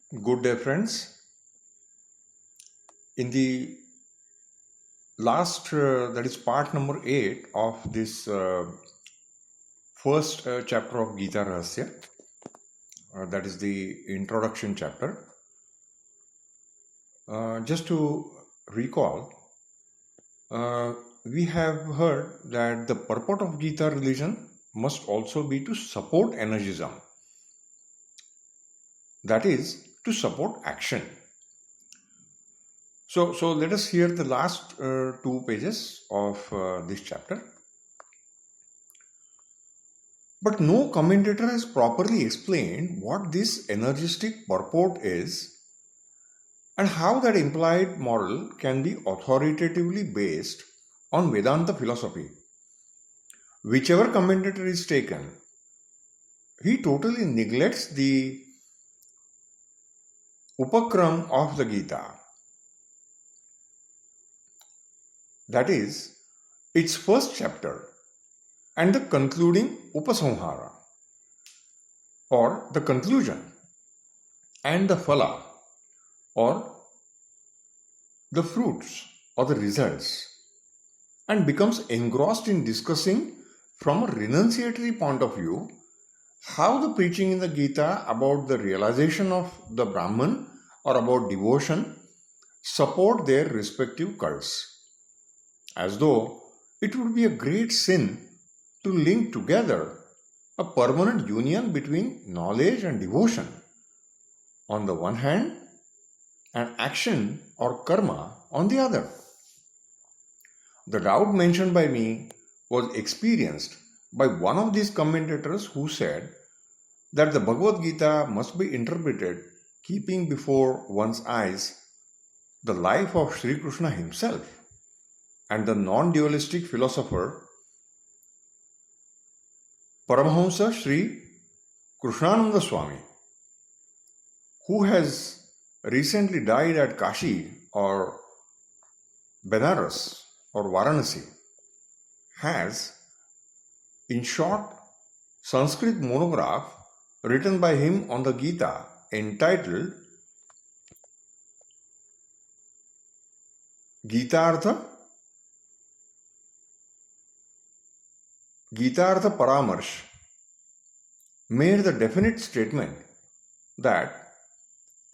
Good day, friends. In the last, that is part number 8 of this first chapter of Geeta Rahasya, that is the introduction chapter. Just to recall, we have heard that the purport of Gita religion must also be to support energism, that is, to support action. So let us hear the last 2 pages of this chapter. But no commentator has properly explained what this energistic purport is and how that implied moral can be authoritatively based on Vedanta philosophy. Whichever commentator is taken, he totally neglects the upakram of the Gita, that is, its first chapter and the concluding upasamhara, or the conclusion, and the phala, or the fruits or the results, and becomes engrossed in discussing from a renunciatory point of view how the preaching in the Gita about the realization of the Brahman or about devotion support their respective cults, as though it would be a great sin to link together a permanent union between knowledge and devotion on the one hand and action or karma on the other. The doubt mentioned by me was experienced by one of these commentators who said that the Bhagavad Gita must be interpreted keeping before one's eyes the life of Sri Krishna himself and the non-dualistic philosopher Paramahamsa Sri Krishnananda Swami, who has recently died at Kashi or Benares or Varanasi, has, in short, Sanskrit monograph written by him on the Gita entitled Gita Paramarsh, made the definite statement that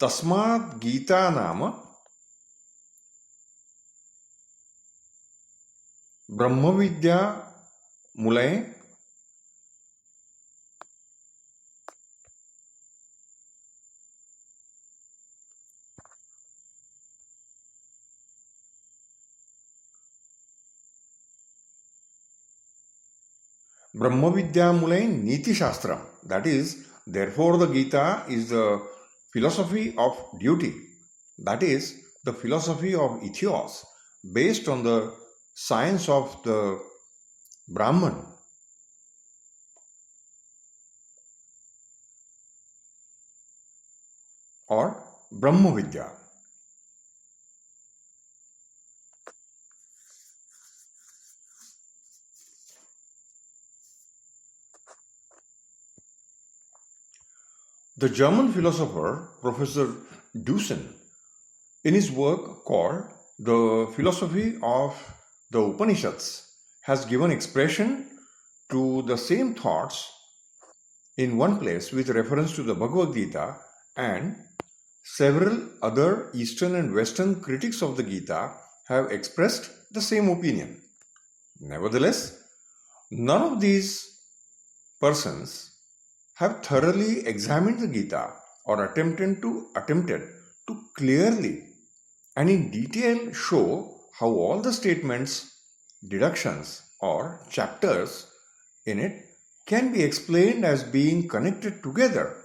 Tasmad Gita Nama Brahmavidya Mulay Brahmavidya Mulay Niti Shastram. That is, therefore the Gita is the philosophy of duty, that is, the philosophy of ethos, based on the science of the Brahman. Or Brahmavidya. The German philosopher Professor Dusen, in his work called The Philosophy of the Upanishads, has given expression to the same thoughts in one place with reference to the Bhagavad Gita, and several other Eastern and Western critics of the Gita have expressed the same opinion. Nevertheless, none of these persons have thoroughly examined the Gita or attempted to clearly and in detail show how all the statements, deductions, or chapters in it can be explained as being connected together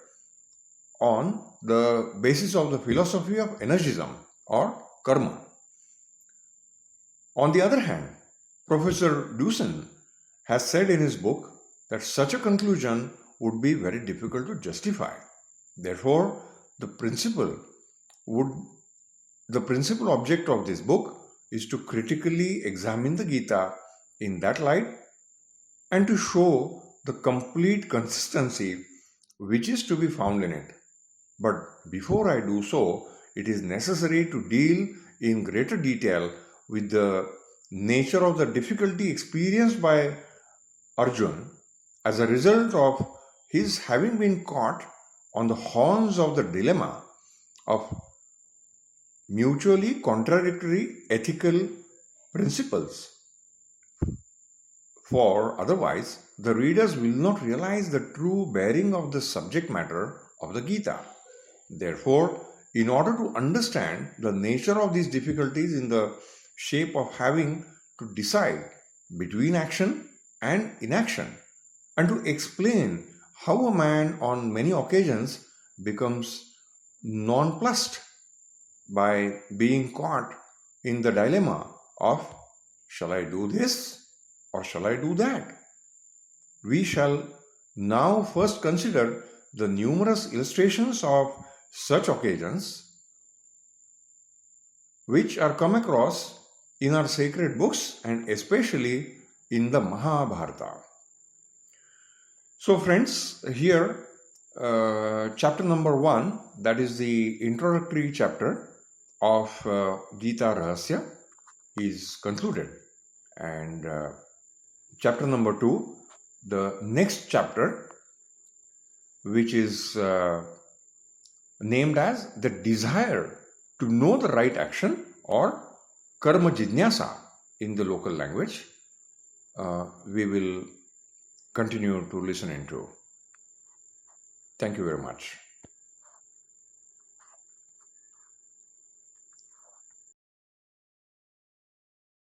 on the basis of the philosophy of energism or karma. On the other hand, Professor Dusen has said in his book that such a conclusion would be very difficult to justify. Therefore, the principal object of this book is to critically examine the Gita in that light and to show the complete consistency which is to be found in it. But before I do so, it is necessary to deal in greater detail with the nature of the difficulty experienced by Arjun as a result of his having been caught on the horns of the dilemma of mutually contradictory ethical principles. For otherwise, the readers will not realize the true bearing of the subject matter of the Gita. Therefore, in order to understand the nature of these difficulties in the shape of having to decide between action and inaction, and to explain how a man on many occasions becomes nonplussed by being caught in the dilemma of shall I do this or shall I do that? We shall now first consider the numerous illustrations of such occasions which are come across in our sacred books and especially in the Mahabharata. So friends, here chapter number 1, that is the introductory chapter of Geeta Rahasya, is concluded. And chapter number 2, the next chapter, which is named as the desire to know the right action, or karma jidnyasa in the local language, we will continue to listen into. Thank you very much.